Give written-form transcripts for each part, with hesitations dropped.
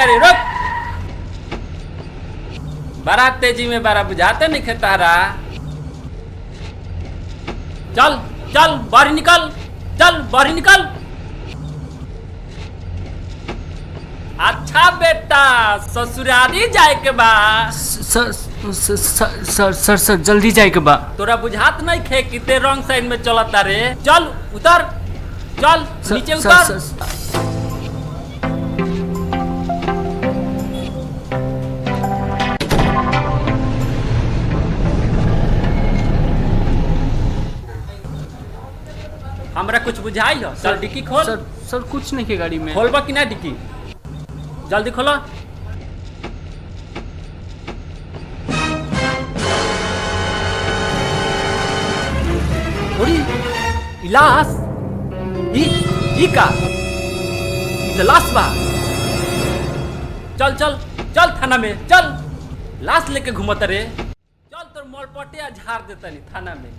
करे रुक। बड़ा तेजी में बड़ा बुझाते नहीं खेतारा। चल चल बाहर निकल, चल बाहर निकल। अच्छा बेटा ससुराली जाए के बा। सर जल्दी जाए के बा। तोरा बुझात नहीं खे कितने रॉन्ग साइड में चलता रे। चल उतर, चल नीचे उतर। हमरा कुछ बुझाई हो। चल डिक्की खोल। सर कुछ नहीं के गाड़ी में। खोलबा कि ना डिक्की, जल्दी खोलो। लाश ई का लाश बा। चल चल चल थाना में चल। लाश लेके घूमत रे। चल तोर मोलपटिया झाड़ देता नहीं थाना में।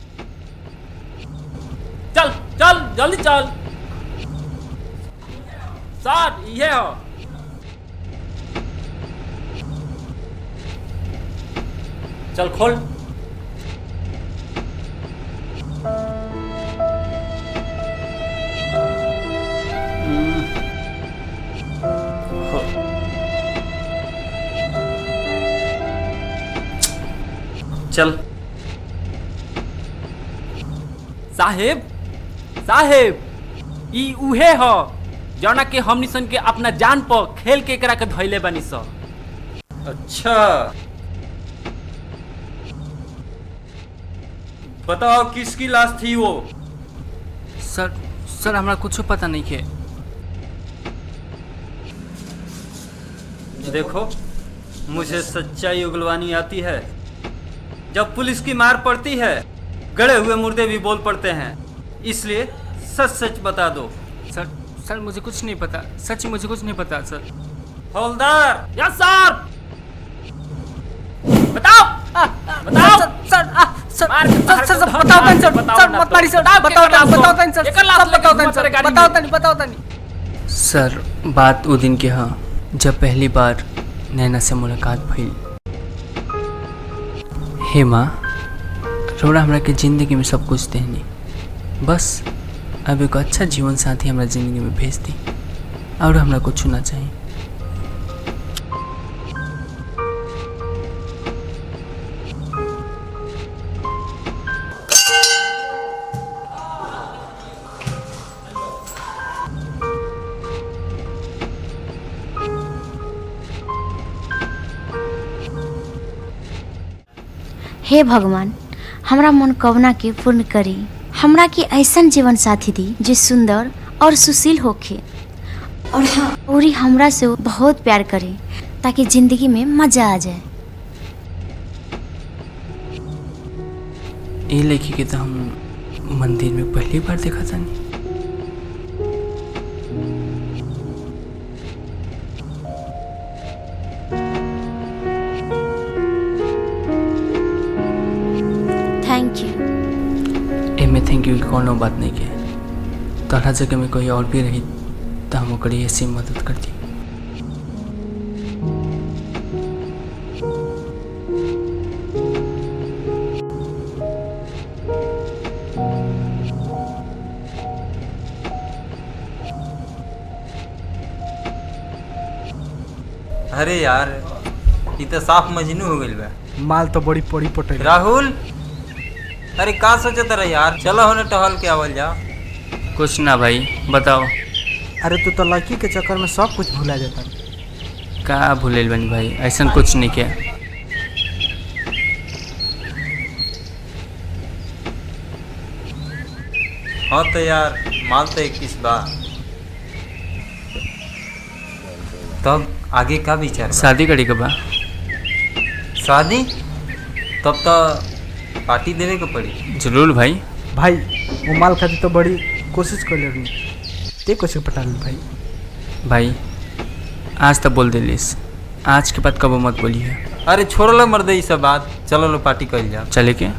चल चल जल्दी चल। सर ये हो। चल खोल। चल साहेब, साहेब ई उहे हो जौना के हमनी सन के अपना जान पर खेल के एकरा के धइले बानी स। अच्छा बताओ किसकी लाश थी वो? सर हमरा कुछ पता नहीं है। देखो मुझे सच्चाई उगलवानी आती है। जब पुलिस की मार पड़ती है गड़े हुए मुर्दे भी बोल पड़ते हैं, इसलिए सच सच बता दो। सर मुझे कुछ नहीं पता, सच मुझे कुछ नहीं पता सर। हवलदार। यस सर। बताओ बताओ सर सर बात वो दिन के हाँ जब पहली बार नैना से मुलाकात भइल। हे माँ रोड़ा हमरा के जिंदगी में सब कुछ देनी, बस अब एक अच्छा जीवन साथी हमरा जिंदगी में भेज दी और हमरा कुछ ना चाहिए। हे भगवान हमरा मनोकामना के पूर्ण करी। हमरा के ऐसा जीवन साथी दी जो सुंदर और सुशील होखे और हाँ और हमरा से बहुत प्यार करे ताकि जिंदगी में मजा आ जाए। ये लड़की के तो हम मंदिर में पहली बार देखा था। नहीं थैंक यू। एमे थैंक यू की कोनो बात नहीं के। तोहरा जगह में कोई और भी रही तो हम ओकरी ऐसी मदद करती। अरे यार ये तो साफ मजनू हो गइल बा। माल तो बड़ी पड़ी पटेल। राहुल अरे का सोचत रहे यार, चलो होने टहल के आवल जा। कुछ ना भाई बताओ। अरे तू तो लड़की के चक्कर में सब कुछ भुला जाता। का भूलेल बनी भाई, ऐसा कुछ नहीं किया। हाँ तो यार माल तो 21 बा। तब आगे का विचार बा? शादी करी के बा। शादी? तब तो पार्टी देवे के पड़ी। जरूर भाई। भाई वो माल खाती तो बड़ी कोशिश कर ले ते कैसे पटा ली भाई। भाई आज तक बोल दिलिस, आज के बाद कबो मत बोली है। अरे छोड़ लो मर्दे ये सब बात, चलो लो पार्टी कर जा। चले के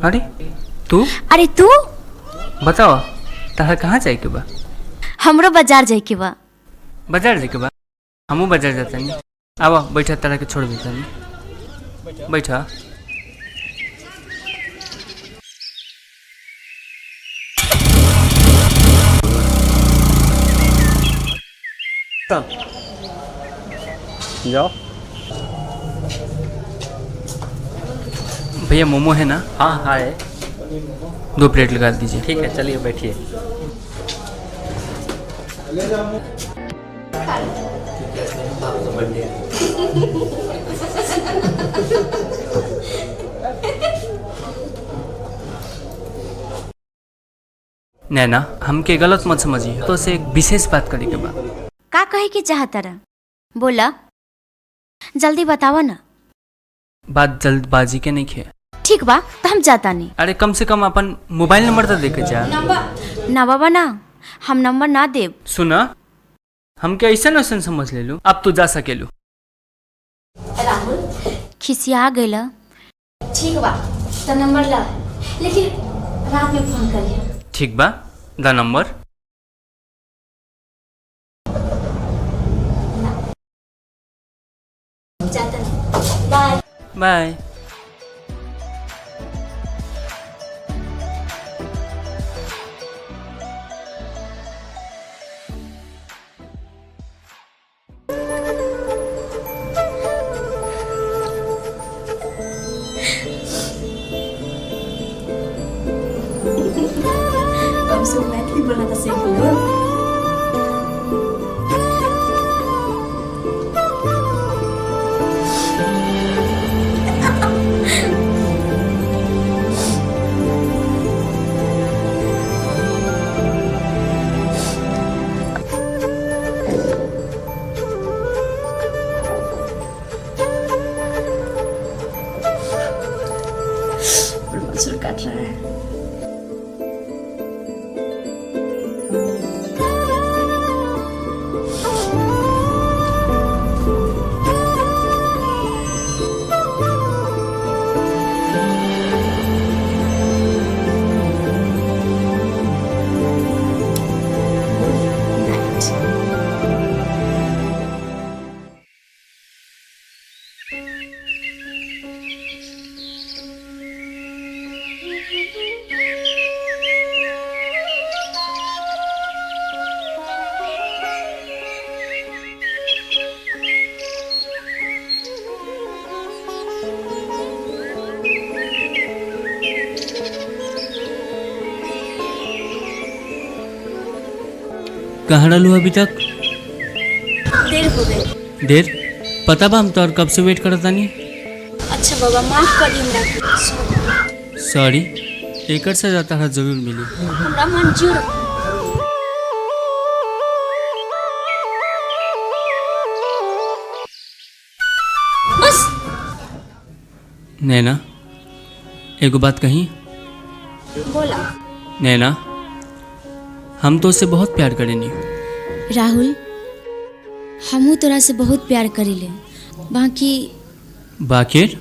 अरे तू अरे तू बताओ तारा कहाँ जाए के बा? हमरो बाजार जाए के बा। बाजार जाए के बा? हमू बाजार जाता नहीं। आवा बैठा, तारा के छोड़ देता नहीं। बैठा। जाओ। भैया मोमो है ना? हाँ हाँ है। 2 प्लेट लगा दीजिए। ठीक है, चलिए बैठिए। नैना हमके गलत मत समझिए, तो से एक विशेष बात करे के बा। का कहे के चाहता रहा? बोला, जल्दी बतावा ना। बात जल्दबाजी के नहीं खे। ठीक बा, तो हम जाता नहीं। अरे कम से कम अपन मोबाइल नंबर तो देके जा। ना बाबा ना, हम नंबर ना देब। सुना, हमके ऐसा वैसन समझ ले लू, अब तू जा सकेलू। खिसिया गईला। ठीक बा, तो नंबर ला, लेकिन रात में फोन करिए। ठीक बा, द नंबर। By by. अब सब मैथिली बोलना तो सीख लो। मसूर काट रहा है। कहाँ रहलू अभी तक? देर हो गई। देर? पता बा हम तोर कब से वेट करत तानी। अच्छा बाबा, माफ करिए हमरा। सॉरी, एकर सजा तारा जरूर मिली। हमरा मंजूर। बस नैना एगो बात कही। बोला। नैना हम तो उससे बहुत प्यार करेनी। राहुल, हमू तोरा से बहुत प्यार करीले, बाकी बाकिर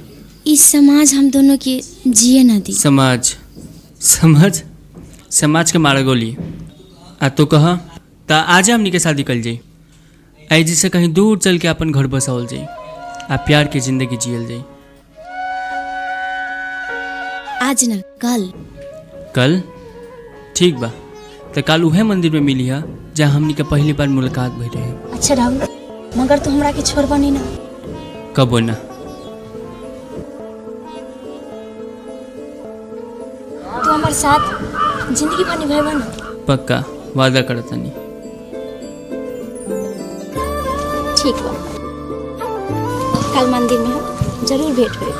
इस समाज हम दोनों के जिए ना दी। समाज समाज के मारा गोली। आ तो कहा ता आज हमनी के शादी कल जाई, आई जिसे कहीं दूर चल के अपन घर बसावल जाई, आ प्यार की जिंदगी जियल जाई। आज ना, कल। कल? ठीक बा, तो कल उहे मंदिर में मिली है जहाँ हमनी के पहली बार मुलाकात भई रहे। अच्छा राहुल, मगर तू हमरा के छोड़बा नहीं ना? कबो ना। तू हमारे साथ जिंदगी भर निभाएबा ना? पक्का, वादा करतानी। ठीक बा, कल मंदिर में हम जरूर भेंट होई।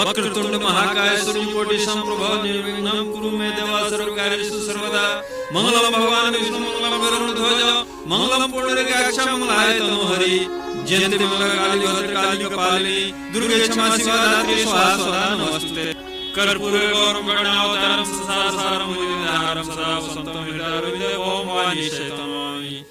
वक्रतुंड महाकाय सूर्यकोटि समप्रभ निर्विघ्नं कुरु मे देव सर्वकार्येषु सर्वदा मंगलम भगवान विष्णु मंगलम गरुड़ध्वज मंगलम पुंडरीकाक्ष मंगलाय तनोहरि जयंती मंगलकाली भद्रकाली कपालिनी दुर्गे क्षमा शिवा धात्री स्वाहा स्वधा नमस्ते कर्पूरे गौरम गणावतारम संसारसारम मुनिधारम सदा वसंतम हृदय ओम वाणी शैतमामि।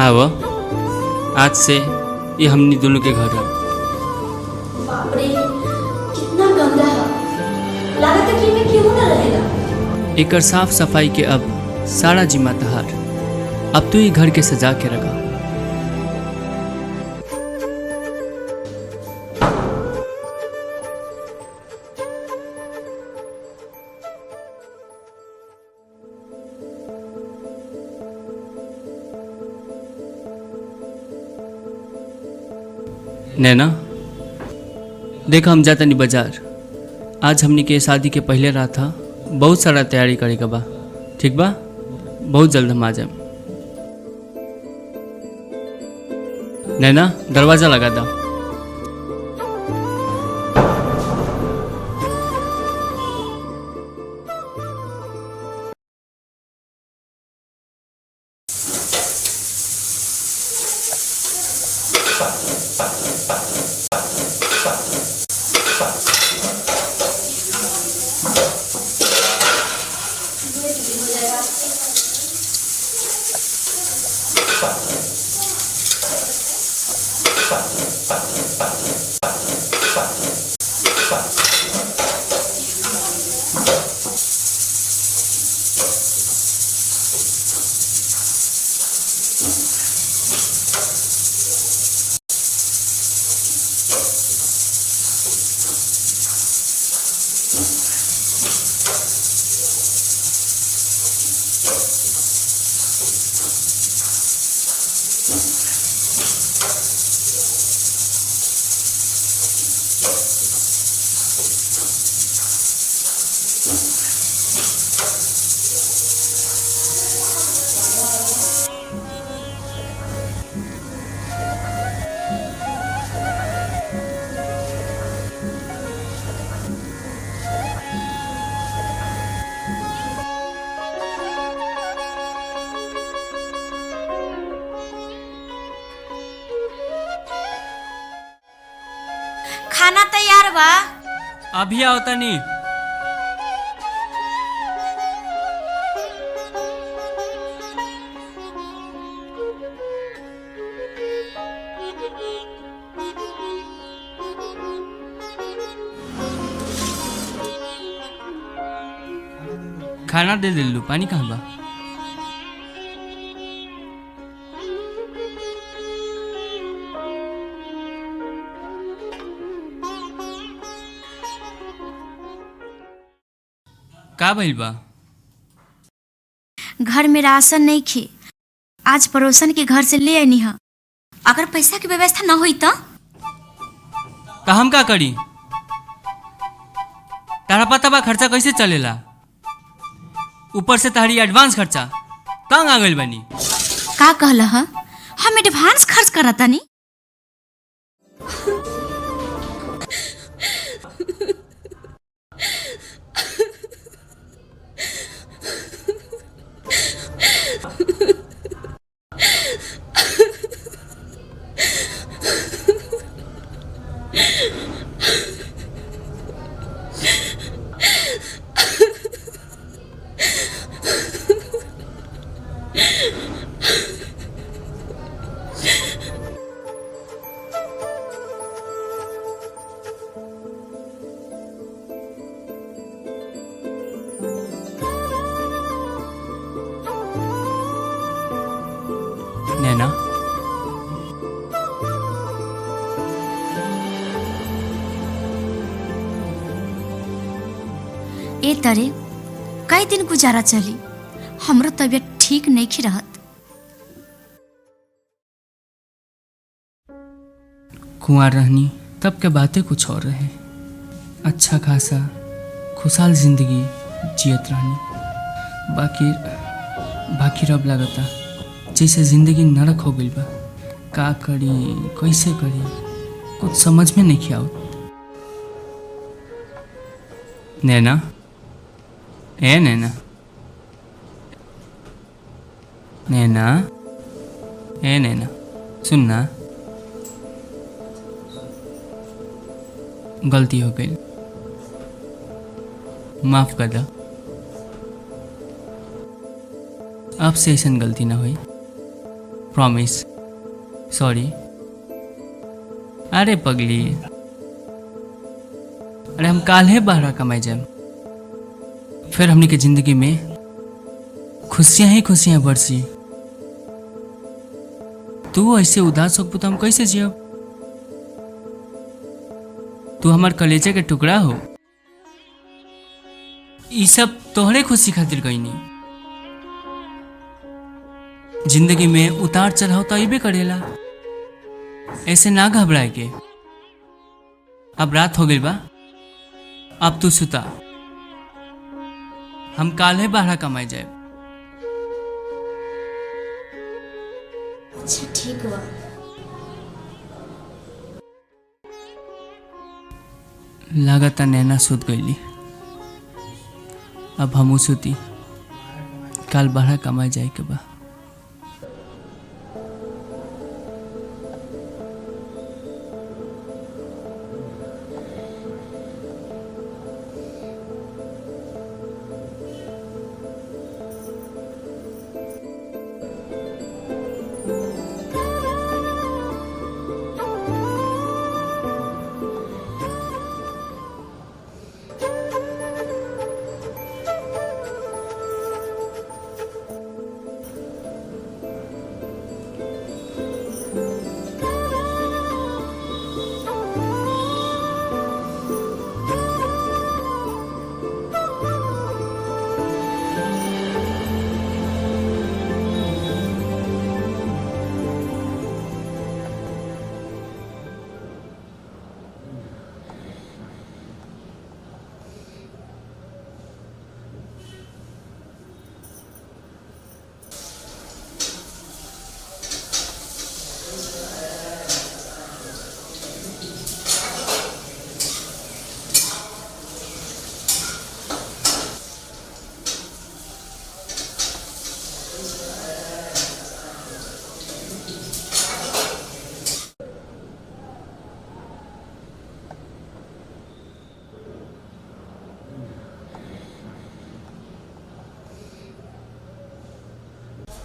आव आज से ये हमनी दोनों के घर है। बाप रे कितना गंदा है, लागत है कि मैं क्यों ना रहेगा। एकर साफ सफाई के अब सारा जिम्मा तहार। अब तू ये घर के सजा के रखा। नैना देखा हम जाता नहीं बाजार। आज हमनी के शादी के पहले रात था, बहुत सारा तैयारी करे के बा। ठीक बा, बहुत जल्द हम आ जाए। नैना दरवाजा लगा दो। खाना तैयार बा। अभी आओ तनी। खाना दे दिलू, पानी कहाँ बा? का भइल बा? घर में राशन नहीं खे, आज पड़ोसन के घर से ले आनी है। अगर पैसा की व्यवस्था न हुई तो हम का करी? तारा पता बा खर्चा कैसे चलेला? ऊपर से तारी एडवांस खर्चा तंग आ गइल बानी। का कहला है? हम एडवांस खर्च करता नहीं। ए तरे कई दिन गुजारा चली, हमरो तबीयत ठीक नहीं रहत। कुंवार रहनी तब के बातें कुछ और रहे। अच्छा खासा खुशहाल जिंदगी जियत रहनी। बाकी रब लगता जैसे जिंदगी नरक हो गई बा। का करी कैसे करी कुछ समझ में नहीं आवत। नैना, ए नैना, नैना, ए नैना, सुनना, गलती हो गई, माफ कर दो। अब से ऐसा गलती ना हुई, प्रॉमिस। सॉरी। अरे पगली, अरे हम काल्हे बाहर कमाई जाए, फिर हमने के जिंदगी में खुशियां ही खुशियां बरसी। तू ऐसे उदास हो तो हम कैसे जियो? तू हमार कलेजे के टुकड़ा हो। ये सब तोहरे खुशी खातिर कहीं। जिंदगी में उतार चढ़ाव तो अबे करेला, ऐसे ना घबराए के। अब रात हो गई बा, अब तू सुता, हम काल्हे बाहर कमाई जाए। अच्छा ठीक बा। लागता नैना सुत गईली। अब हमू सुती, काल बाहर कमाई जाए के बा।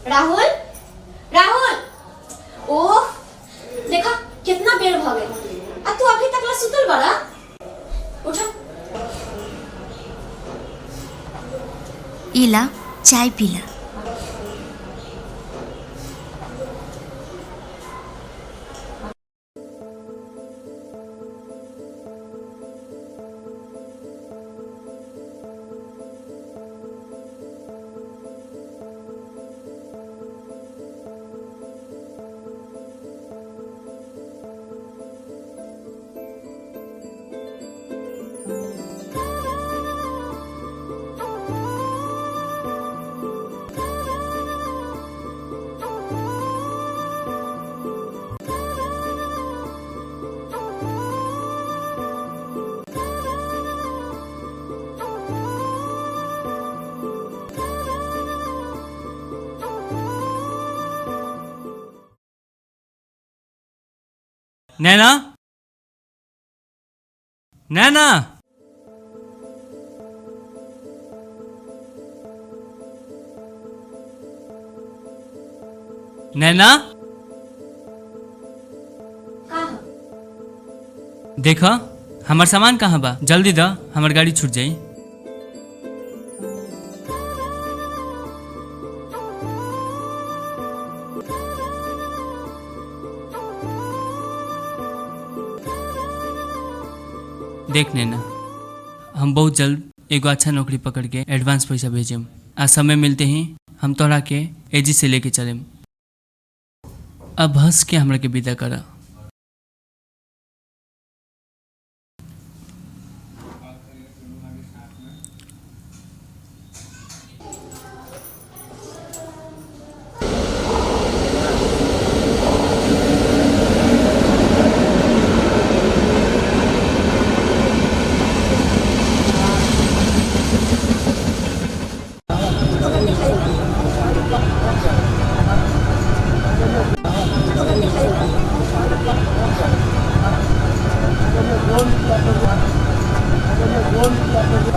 राहुल, राहुल, ओह देखा कितना बेर भ गए, आ तू अभी तक ला सुतल बड़ा। उठा, इला चाय पीला। नैना, नैना, नैना, देखा हमार सामान कहाँ बा? जल्दी दा, हमार गाड़ी छूट जाई। देख नैना, हम बहुत जल्द एगो अच्छा नौकरी पकड़ के एडवांस पैसा भेजम। आज समय मिलते ही हम तोहरा के एजी से लेके चलेम। अब हंस के हमरा के विदा करा।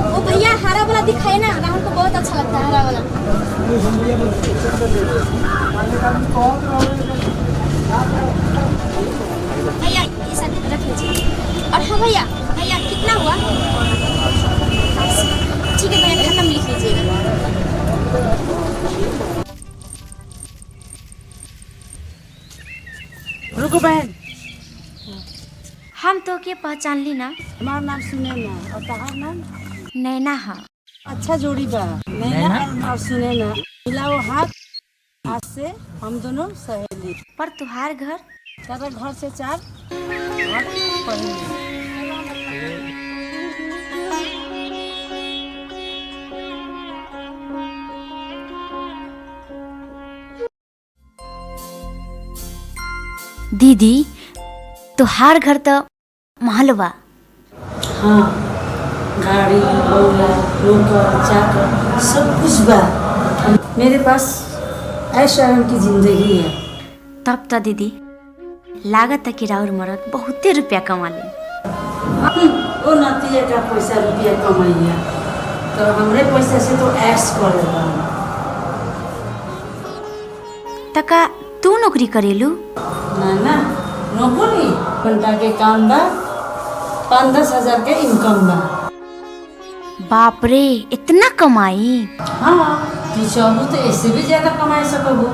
ओ भैया हरा वाला दिखाए ना, राहुल को बहुत अच्छा लगता है हरा वाला। भैया ये सब रख लीजिए। और हाँ भैया, भैया कितना हुआ? ठीक है भैया, खत्म लिख लीजिएगा। रुको बहन, हम तो के पहचान ली ना। हमारा नाम सुनैना और तहार नाम? नैना हा। अच्छा जोड़ी बा, नैना और सुनैना मिलाओ हाथ। आज से हम दोनों सहेली। पर तुहार घर? तेरा घर से 4 हाथ पड़ेंगे। दीदी तुहार घर तो महलवा। हाँ, गाड़ी बंगला नौकर चाकर सब कुछ बा। मेरे पास ऐशो आराम की जिंदगी है। तब तो दीदी लागत है कि राउर मरद बहुते रुपया कमा ले। वो नतिया का पैसा रुपया कमाइया तो हमरे पैसा से तो ऐश करेगा। तका तू नौकरी करेलू? ना नौकरी घंटा के काम बा, 5-10 हजार के इनकम बा। बाप रे, इतना कमाई? हाँ, तू चाहू तो ऐसे भी ज्यादा कमा सकबो।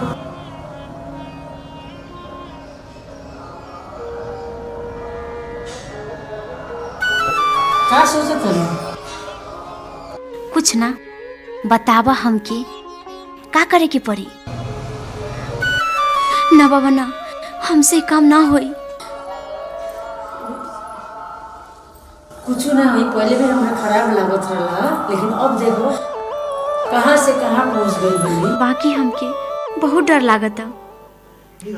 का सोचत है? कुछ ना, बतावा हमके का करे के पड़ी। ना बाबा ना, हमसे काम ना होई। कुछ ना हुई, पहले भी हमें खराब लागत रहा, लेकिन अब देखो कहाँ से कहाँ पहुँच गई बनी। बाकी हमके बहुत डर लागत है,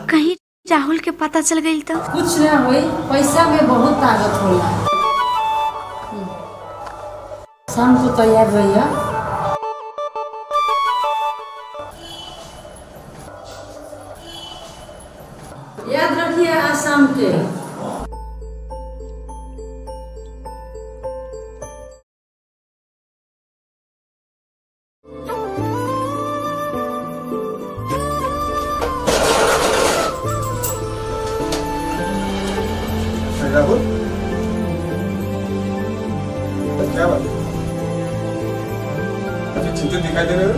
कहीं राहुल के पता चल गई तो। कुछ ना हुई, पैसा में बहुत ताकत होला। शाम को तैयार रहिया। याद रखिए आज शाम के। राहुल, क्या बात? अभी चिंतित दिखाई दे रहे हो?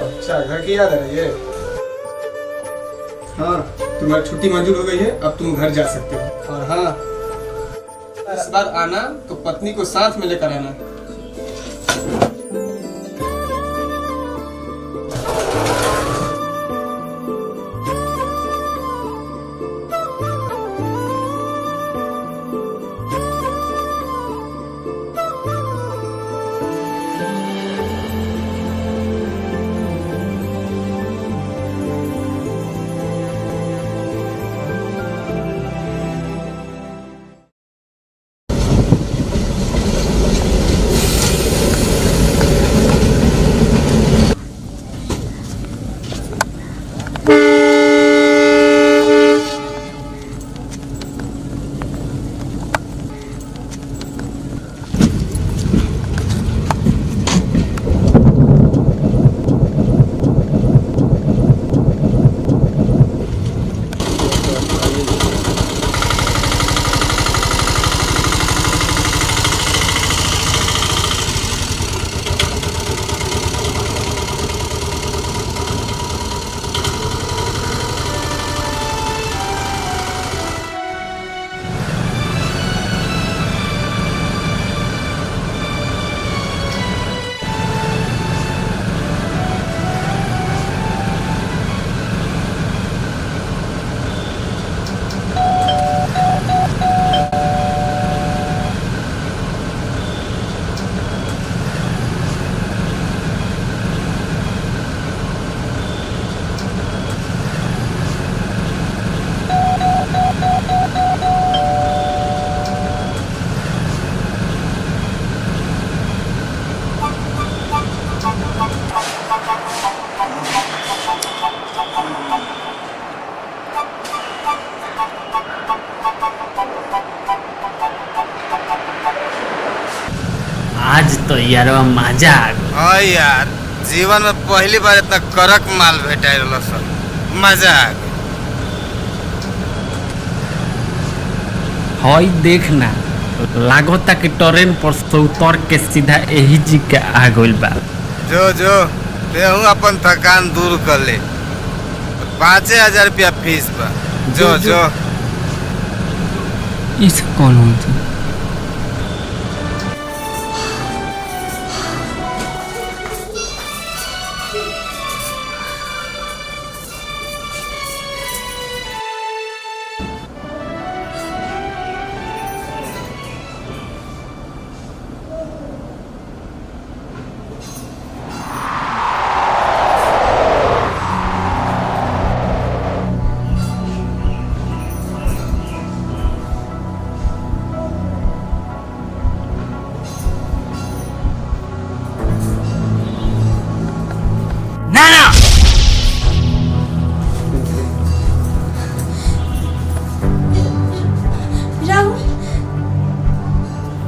अच्छा, घर की याद आ रही है? हाँ, तुम्हारी छुट्टी मंजूर हो गई है, अब तुम घर जा सकते हो। और हाँ, इस बार आना तो पत्नी को साथ में लेकर आना। आज तो यारवा मजा आ गइल। हाँ यार, जीवन में पहली बार इतना करक माल भेटा सर, मजा आ गया। हई देखना, लागता कि ट्रेन पर से उतर के सीधा यही जी के आ गइल बा। जो जो तेहू अपन थकान दूर कर ले, 5,000 रुपया फीस बा। जो जो ये सब कौन होती?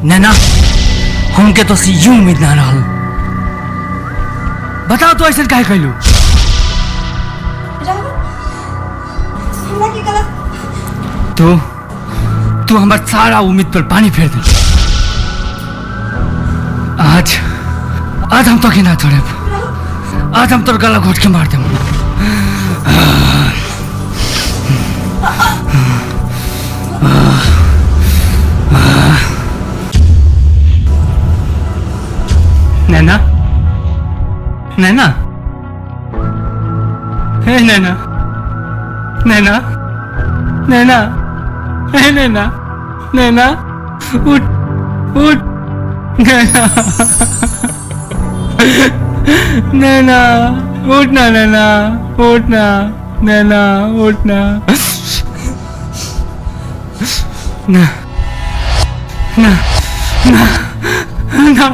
नैना, हमके तो यूं उम्मीद ना रहल। बताओ तो ऐसा काहे कहलू? तू हमार सारा उम्मीद पर पानी फेर दे। आज हम तो ना छोड़े। आज हम तोर गला घोट के मार दे। नैना, नैना, हे नैना, नैना, नैना, हे नैना, नैना, उठ, उठ, नैना, नैना, उठना, नैना, उठना, नैना, उठना, ना, ना, ना, ना,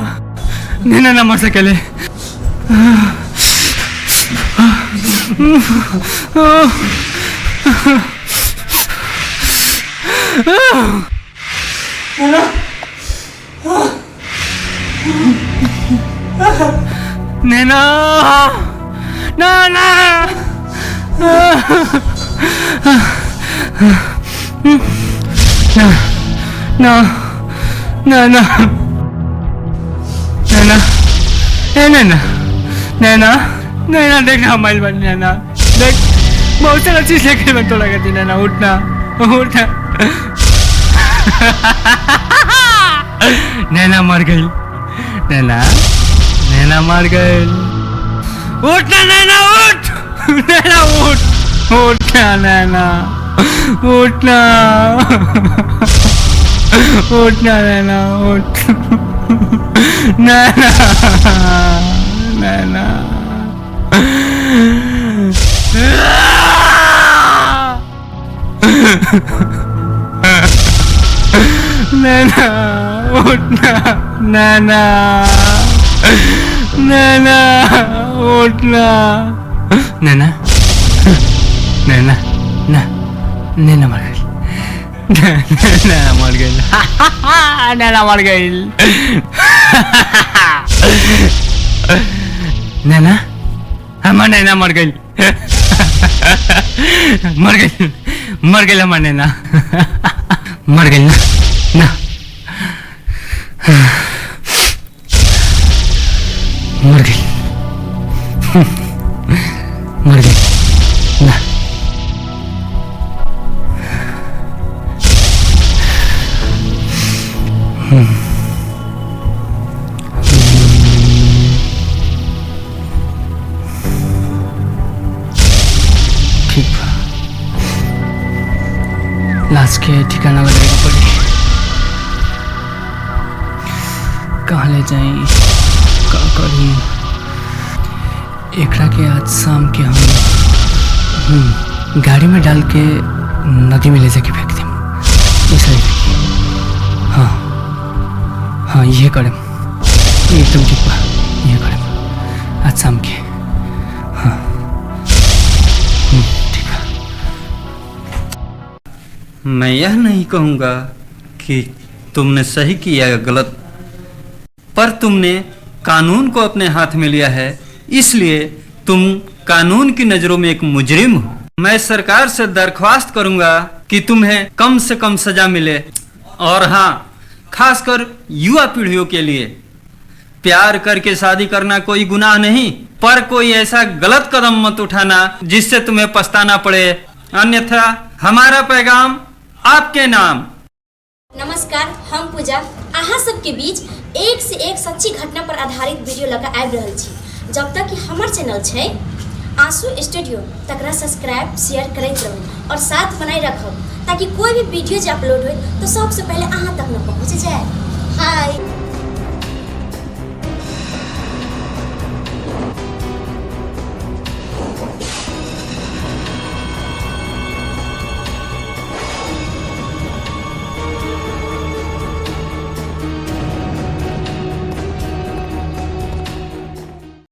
नैना ना मर सकेले। नैना, ना ना, ना, ना, ना, नैना, नैना, नैना, नैना, देखना हमारी बात। नैना देख, बहुत सारा चीज लेके मैं तो लगा थी। नैना उठना, उठना। नैना मर गई। नैना, नैना मर गई। उठना नैना, उठ, नैना उठ, उठना नैना, उठना, उठना नैना, उठ, नैना, नैना, नैना, उठना, नैना, नैना, उठना, नैना, नैना, ना, नैना मर गई। नैना मर गई। नैना मर गई। नैना, हमार नैना मर गई। मर गई, मर गई हमार नैना, मर गई ना, ना, मर गई, मर गई ना। ठीक बा, लाश के ठिकाना लगाएगा पड़ी। कहाँ ले जाई, का करी? एकरा के आज शाम के हम गाड़ी में डाल के नदी में ले जाके फेंक दें। ऐसा ही फेंकी। हाँ हाँ, ये करें, एकदम ठीक बा, ये करें आज शाम के। हाँ ठीक है। मैं यह नहीं कहूँगा कि तुमने सही किया या गलत, पर तुमने कानून को अपने हाथ में लिया है, इसलिए तुम कानून की नजरों में एक मुजरिम हो। मैं सरकार से दरख्वास्त करूंगा कि तुम्हें कम से कम सजा मिले। और हाँ, खासकर युवा पीढ़ियों के लिए, प्यार करके शादी करना कोई गुनाह नहीं, पर कोई ऐसा गलत कदम मत उठाना जिससे तुम्हें पछताना पड़े, अन्यथा हमारा पैगाम आपके नाम। नमस्कार, हम पूजा अहाँ सबके बीच एक से एक सच्ची घटना पर आधारित वीडियो लगा आबि रहल छी। जब तक कि हमर चैनल छै आंसू स्टूडियो, तकरा सब्सक्राइब शेयर करैत रहू और साथ बनाए रखब, ताकि कोई भी वीडियो जे अपलोड हो तो सबसे पहले अहाँ तक न पहुँचे।